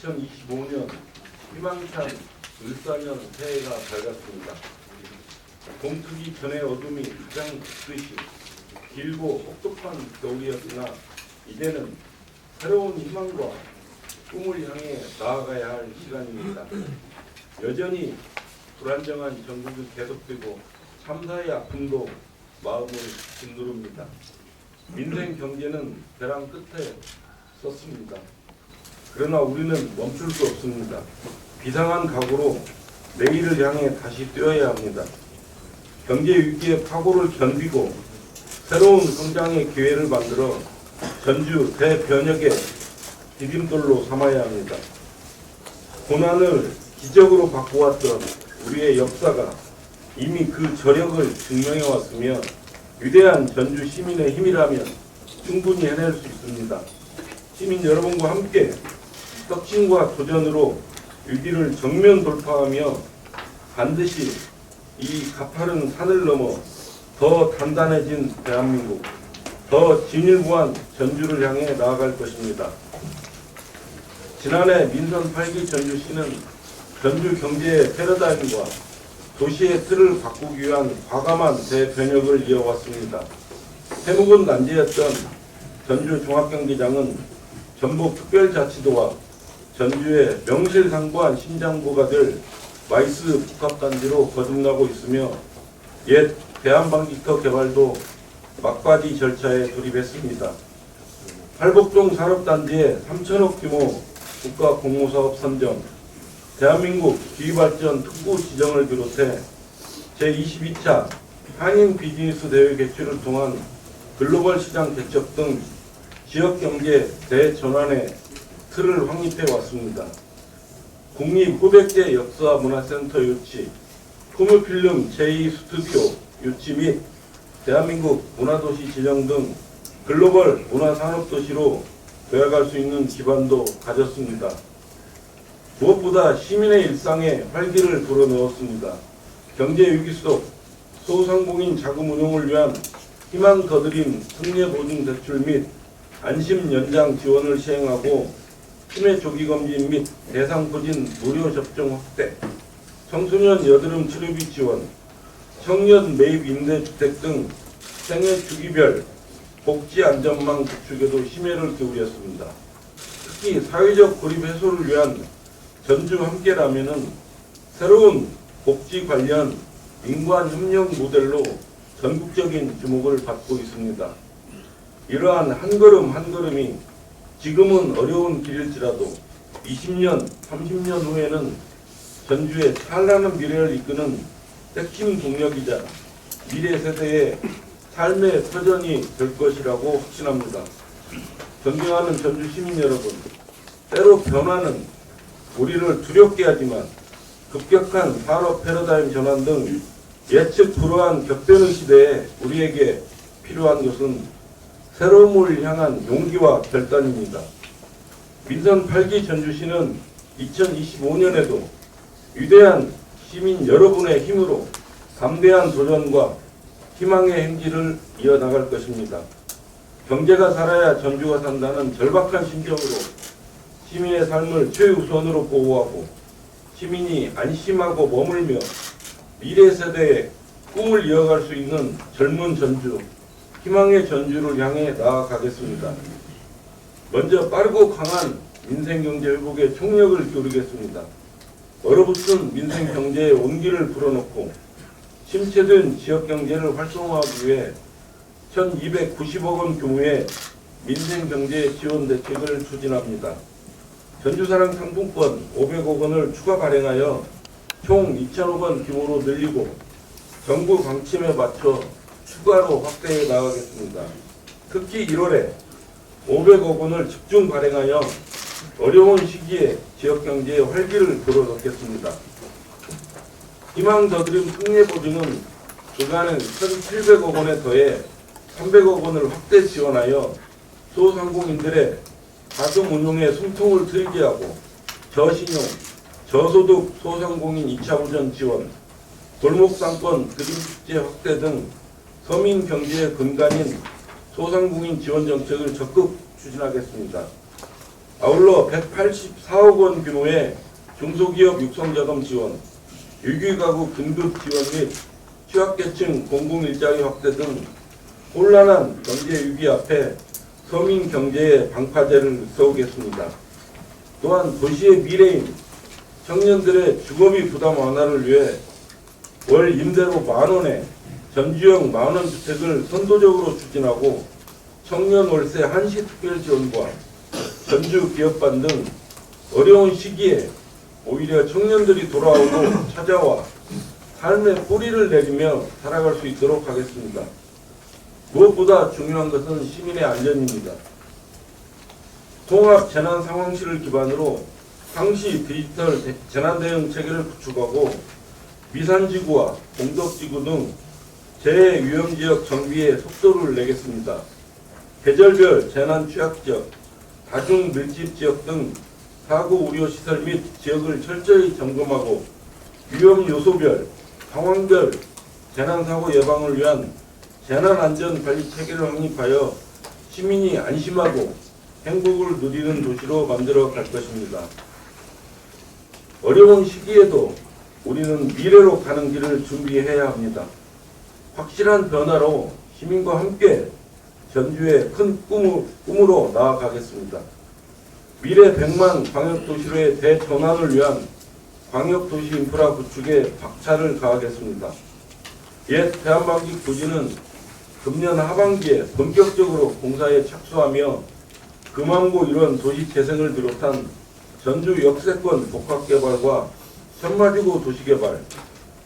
2025년 희망찬 을사년 새해가 밝았습니다. 봄트기 전의 어둠이 가장 짙으시 길고 혹독한 겨울이었으나 이제는 새로운 희망과 꿈을 향해 나아가야 할 시간입니다. 여전히 불안정한 전국이 계속되고 참사의 아픔도 마음을 짓누릅니다. 민생 경제는 벼랑 끝에 섰습니다. 그러나 우리는 멈출 수 없습니다. 비상한 각오로 내일을 향해 다시 뛰어야 합니다. 경제 위기의 파고를 견디고 새로운 성장의 기회를 만들어 전주 대변혁의 디딤돌로 삼아야 합니다. 고난을 기적으로 바꿔왔던 우리의 역사가 이미 그 저력을 증명해 왔으며 위대한 전주 시민의 힘이라면 충분히 해낼 수 있습니다. 시민 여러분과 함께 혁신과 도전으로 위기를 정면 돌파하며 반드시 이 가파른 산을 넘어 더 단단해진 대한민국, 더 진일보한 전주를 향해 나아갈 것입니다. 지난해 민선 8기 전주시는 전주 경제의 패러다임과 도시의 틀을 바꾸기 위한 과감한 대변혁을 이어왔습니다. 해묵은 난제였던 전주 종합경기장은 전북특별자치도와 전주의 명실상부한 심장부가 될 마이스 복합단지로 거듭나고 있으며 옛 대한방직터 개발도 막바지 절차에 돌입했습니다. 팔복동 산업단지의 3천억 규모 국가공모사업 선정, 대한민국 기후발전 특구 지정을 비롯해 제22차 한인 비즈니스 대회 개최를 통한 글로벌 시장 개척 등 지역경제 대전환의 틀을 확립해 왔습니다. 국립후백제 역사문화센터 유치, 포뮤필름 제2스튜디오 유치 및 대한민국 문화도시 지정 등 글로벌 문화산업도시로 되어갈 수 있는 기반도 가졌습니다. 무엇보다 시민의 일상에 활기를 불어넣었습니다. 경제 위기 속 소상공인 자금 운용을 위한 희망 거드림 특례보증 대출 및 안심 연장 지원을 시행하고 치매 조기 검진 및 대상 부진 무료 접종 확대, 청소년 여드름 치료비 지원, 청년 매입 임대주택 등 생애 주기별 복지 안전망 구축에도 심혈을 기울였습니다. 특히 사회적 고립 해소를 위한 전주 함께라면은 새로운 복지 관련 민관 협력 모델로 전국적인 주목을 받고 있습니다. 이러한 한 걸음 한 걸음이 지금은 어려운 길일지라도 20년, 30년 후에는 전주의 찬란한 미래를 이끄는 핵심 동력이자 미래 세대의 삶의 터전이 될 것이라고 확신합니다. 존경하는 전주 시민 여러분, 때로 변화는 우리를 두렵게 하지만 급격한 산업 패러다임 전환 등 예측 불허한 격변의 시대에 우리에게 필요한 것은 새로움을 향한 용기와 결단입니다. 민선 8기 전주시는 2025년에도 위대한 시민 여러분의 힘으로 담대한 도전과 희망의 행진을 이어나갈 것입니다. 경제가 살아야 전주가 산다는 절박한 심정으로 시민의 삶을 최우선으로 보호하고 시민이 안심하고 머물며 미래 세대의 꿈을 이어갈 수 있는 젊은 전주, 희망의 전주를 향해 나아가겠습니다. 먼저 빠르고 강한 민생경제 회복에 총력을 기울이겠습니다. 얼어붙은 민생경제의 온기를 불어넣고 침체된 지역경제를 활성화하기 위해 1,290억 원 규모의 민생경제 지원 대책을 추진합니다. 전주사랑 상품권 500억 원을 추가 발행하여 총 2,000억 원 규모로 늘리고 정부 방침에 맞춰 추가로 확대해 나가겠습니다. 특히 1월에 500억 원을 집중 발행하여 어려운 시기에 지역경제에 활기를 불어넣겠습니다. 희망 더드림 특례보증은 그간은 1,700억 원에 더해 300억 원을 확대 지원하여 소상공인들의 자금 운용에 숨통을 트이게 하고 저신용, 저소득 소상공인 2차 우전 지원, 골목상권 그림축제 확대 등 서민 경제의 근간인 소상공인 지원 정책을 적극 추진하겠습니다. 아울러 184억 원 규모의 중소기업 육성자금 지원, 유기가구 긴급 지원 및 취약계층 공공일자리 확대 등 혼란한 경제 위기 앞에 서민 경제의 방파제를 세우겠습니다. 또한 도시의 미래인 청년들의 주거비 부담 완화를 위해 월 임대료 만원의 전주형 만원 주택을 선도적으로 추진하고 청년 월세 한시 특별 지원과 전주 기업반 등 어려운 시기에 오히려 청년들이 돌아오고 찾아와 삶의 뿌리를 내리며 살아갈 수 있도록 하겠습니다. 무엇보다 중요한 것은 시민의 안전입니다. 통합 재난 상황실을 기반으로 상시 디지털 재난 대응 체계를 구축하고 미산지구와 공덕지구 등 재해 위험 지역 정비에 속도를 내겠습니다. 계절별 재난 취약 지역, 다중 밀집 지역 등 사고 우려 시설 및 지역을 철저히 점검하고 위험 요소별, 상황별 재난 사고 예방을 위한 재난 안전 관리 체계를 확립하여 시민이 안심하고 행복을 누리는 도시로 만들어 갈 것입니다. 어려운 시기에도 우리는 미래로 가는 길을 준비해야 합니다. 확실한 변화로 시민과 함께 전주의 큰 꿈으로 나아가겠습니다. 미래 100만 광역도시로의 대전환을 위한 광역도시 인프라 구축에 박차를 가하겠습니다. 옛 대한방직 부지는 금년 하반기에 본격적으로 공사에 착수하며 금암고 일원 도시 재생을 비롯한 전주 역세권 복합개발과 천마지구 도시개발,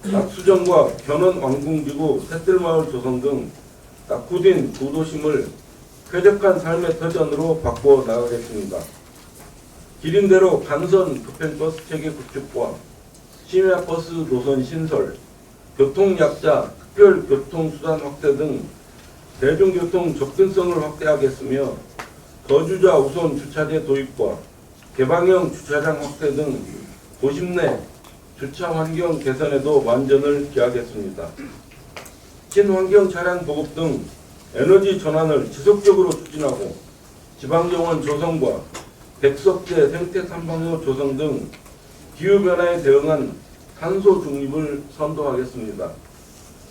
낙수정과 견원 왕궁지구 새뜰마을 조성 등 낙후된 구도심을 쾌적한 삶의 터전으로 바꿔 나가겠습니다. 기린대로 간선 급행버스 체계 구축과 심야버스 노선 신설, 교통약자 특별교통수단 확대 등 대중교통 접근성을 확대하겠으며 거주자 우선 주차제 도입과 개방형 주차장 확대 등 도심 내 주차 환경 개선에도 만전을 기하겠습니다. 친환경 차량 보급 등 에너지 전환을 지속적으로 추진하고 지방정원 조성과 백석제 생태 탐방로 조성 등 기후변화에 대응한 탄소 중립을 선도하겠습니다.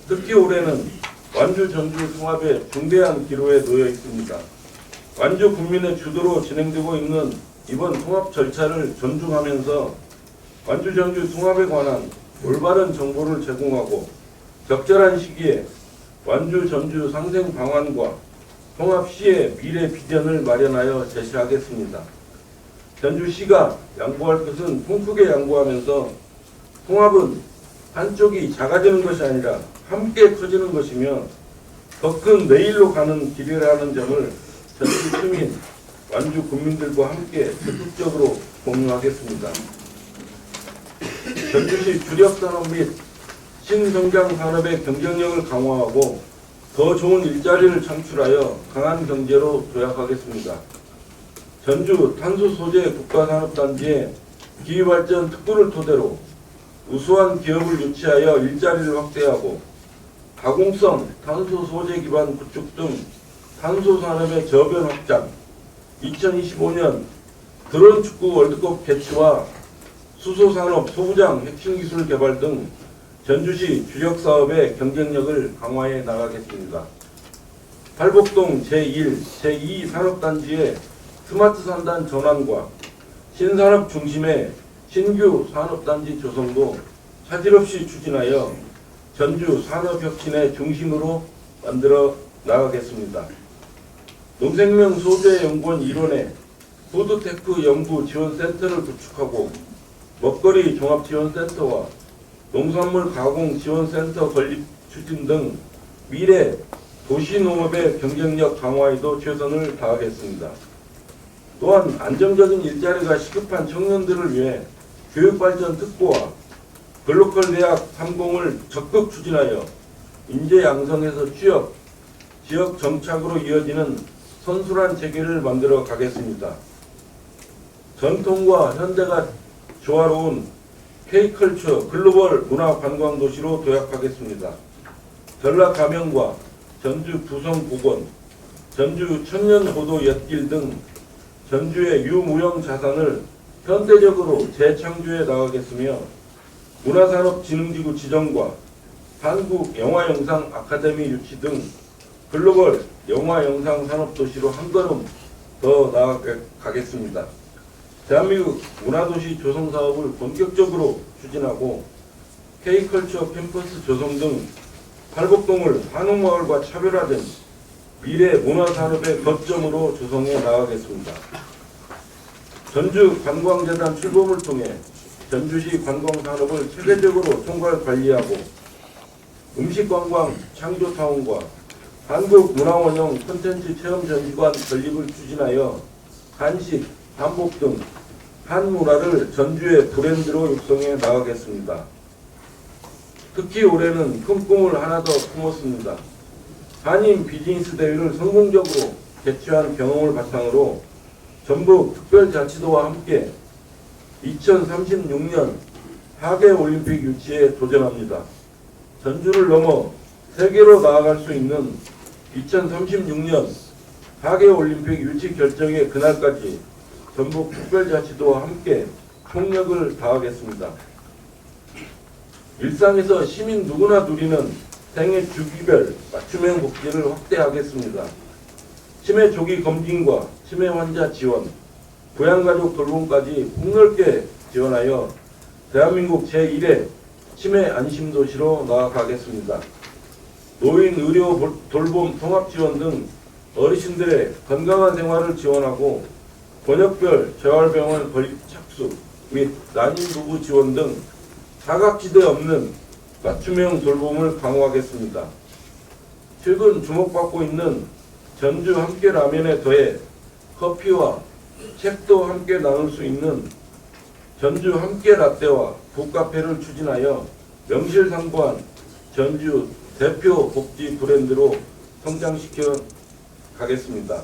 특히 올해는 완주 전주 통합의 중대한 기로에 놓여 있습니다. 완주 국민의 주도로 진행되고 있는 이번 통합 절차를 존중하면서 완주 전주 통합에 관한 올바른 정보를 제공하고 적절한 시기에 완주 전주 상생 방안과 통합 시의 미래 비전을 마련하여 제시하겠습니다. 전주시가 양보할 것은 통 크게 양보하면서 통합은 한쪽이 작아지는 것이 아니라 함께 커지는 것이며 더 큰 내일로 가는 길이라는 점을 전주 시민, 완주 국민들과 함께 적극적으로 공유하겠습니다. 전주시 주력산업 및 신성장 산업의 경쟁력을 강화하고 더 좋은 일자리를 창출하여 강한 경제로 도약하겠습니다. 전주 탄소소재 국가산업단지의 기후발전 특구를 토대로 우수한 기업을 유치하여 일자리를 확대하고 가공성 탄소소재 기반 구축 등 탄소산업의 저변 확장, 2025년 드론 축구 월드컵 개최와 수소산업 소부장 핵심기술 개발 등 전주시 주력사업의 경쟁력을 강화해 나가겠습니다. 팔복동 제1, 제2 산업단지의 스마트 산단 전환과 신산업 중심의 신규 산업단지 조성도 차질 없이 추진하여 전주 산업혁신의 중심으로 만들어 나가겠습니다. 농생명 소재연구원 일원의 푸드테크 연구 지원센터를 구축하고 먹거리 종합지원센터와 농산물 가공 지원센터 건립 추진 등 미래 도시농업의 경쟁력 강화에도 최선을 다하겠습니다. 또한 안정적인 일자리가 시급한 청년들을 위해 교육발전 특구와 글로컬 대학 30을 적극 추진하여 인재 양성에서 취업, 지역 정착으로 이어지는 선순환 체계를 만들어 가겠습니다. 전통과 현대가 조화로운 K컬처 글로벌 문화관광도시로 도약하겠습니다. 전라가명과 전주 부성복원, 전주 천년고도 엿길 등 전주의 유무형 자산을 현대적으로 재창조해 나가겠으며 문화산업진흥지구 지정과 한국영화영상 아카데미 유치 등 글로벌 영화영상 산업도시로 한 걸음 더 나아가겠습니다. 대한민국 문화도시 조성 사업을 본격적으로 추진하고 K컬처 캠퍼스 조성 등 팔복동을 한옥마을과 차별화된 미래 문화산업의 거점으로 조성해 나가겠습니다. 전주 관광재단 출범을 통해 전주시 관광산업을 체계적으로 총괄 관리하고 음식관광 창조타운과 한국문화원형 콘텐츠 체험전시관 건립을 추진하여 한식, 한복 등 한문화를 전주의 브랜드로 육성해 나가겠습니다. 특히 올해는 큰 꿈을 하나 더 품었습니다. 한인 비즈니스 대회를 성공적으로 개최한 경험을 바탕으로 전북 특별자치도와 함께 2036년 하계올림픽 유치에 도전합니다. 전주를 넘어 세계로 나아갈 수 있는 2036년 하계올림픽 유치 결정의 그날까지 전북 특별자치도와 함께 총력을 다하겠습니다. 일상에서 시민 누구나 누리는 생애 주기별 맞춤형 복지를 확대하겠습니다. 치매 조기 검진과 치매 환자 지원, 부양가족 돌봄까지 폭넓게 지원하여 대한민국 제1회 치매 안심도시로 나아가겠습니다. 노인 의료 돌봄 통합 지원 등 어르신들의 건강한 생활을 지원하고 권역별 재활병원 건립 착수 및 난임 부부 지원 등 사각지대 없는 맞춤형 돌봄을 강화하겠습니다. 최근 주목받고 있는 전주 함께 라면에 더해 커피와 책도 함께 나눌 수 있는 전주 함께 라떼와 북카페를 추진하여 명실상부한 전주 대표 복지 브랜드로 성장시켜 가겠습니다.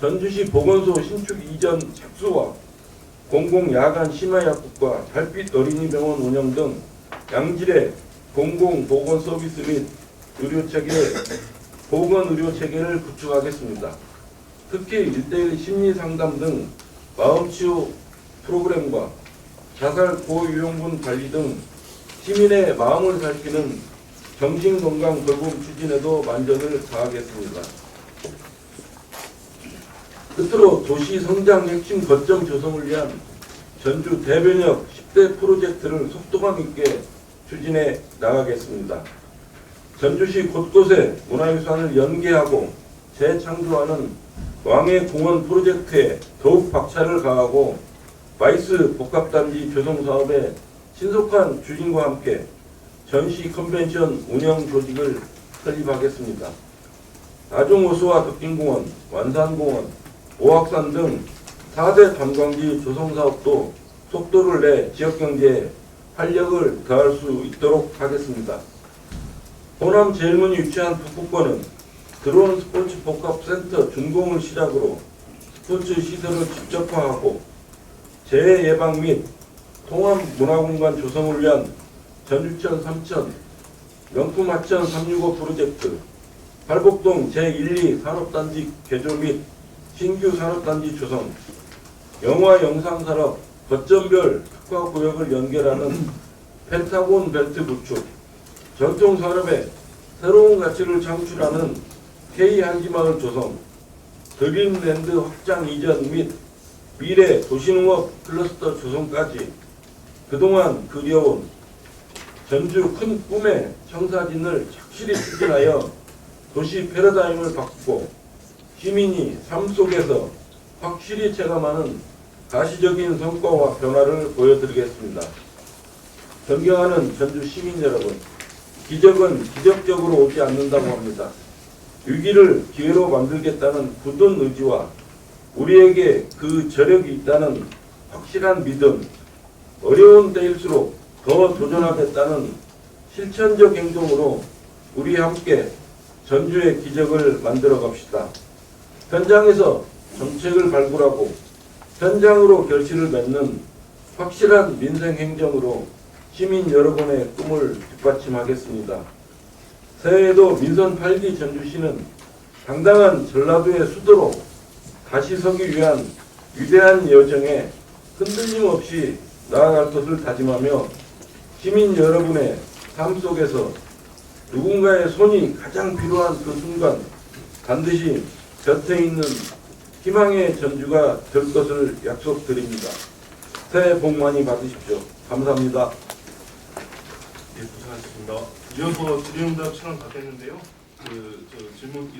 전주시 보건소 신축 이전 착수와 공공야간 심야약국과 달빛 어린이병원 운영 등 양질의 공공보건 서비스 및 의료체계, 보건의료체계를 구축하겠습니다. 특히 1:1 심리상담 등 마음치유 프로그램과 자살 고유용군 관리 등 시민의 마음을 살피는 정신건강 돌봄 추진에도 만전을 다하겠습니다. 끝으로 도시 성장 핵심 거점 조성을 위한 전주 대변역 10대 프로젝트를 속도감 있게 추진해 나가겠습니다. 전주시 곳곳에 문화유산을 연계하고 재창조하는 왕의 공원 프로젝트에 더욱 박차를 가하고 바이스 복합단지 조성 사업의 신속한 추진과 함께 전시 컨벤션 운영 조직을 설립하겠습니다. 나중호수와 덕진공원, 완산공원, 오악산 등 4대 관광지 조성 사업도 속도를 내 지역경제에 활력을 더할 수 있도록 하겠습니다. 호남 제일문이 유치한 북부권은 드론 스포츠 복합센터 준공을 시작으로 스포츠 시설을 직접화하고 재해 예방 및 통합 문화공간 조성을 위한 전주천 3천, 명품 하천 365 프로젝트, 팔복동 제1, 2 산업단지 개조 및 신규 산업단지 조성, 영화 영상산업 거점별 특화구역을 연결하는 펜타곤 벨트 구축, 전통산업에 새로운 가치를 창출하는 K한지마을 조성, 그린랜드 확장 이전 및 미래 도시농업 클러스터 조성까지 그동안 그려온 전주 큰 꿈의 청사진을 착실히 추진하여 도시 패러다임을 바꾸고 시민이 삶 속에서 확실히 체감하는 가시적인 성과와 변화를 보여드리겠습니다. 존경하는 전주 시민 여러분, 기적은 기적적으로 오지 않는다고 합니다. 위기를 기회로 만들겠다는 굳은 의지와 우리에게 그 저력이 있다는 확실한 믿음, 어려운 때일수록 더 도전하겠다는 실천적 행동으로 우리 함께 전주의 기적을 만들어 갑시다. 현장에서 정책을 발굴하고 현장으로 결실을 맺는 확실한 민생 행정으로 시민 여러분의 꿈을 뒷받침하겠습니다. 새해에도 민선 8기 전주시는 당당한 전라도의 수도로 다시 서기 위한 위대한 여정에 흔들림 없이 나아갈 것을 다짐하며 시민 여러분의 삶 속에서 누군가의 손이 가장 필요한 그 순간 반드시 곁에 있는 희망의 전주가 될 것을 약속드립니다. 새해 복 많이 받으십시오. 감사합니다. 예, 고생하셨습니다. 이어서 질의응답 시간 갖겠는데요. 질문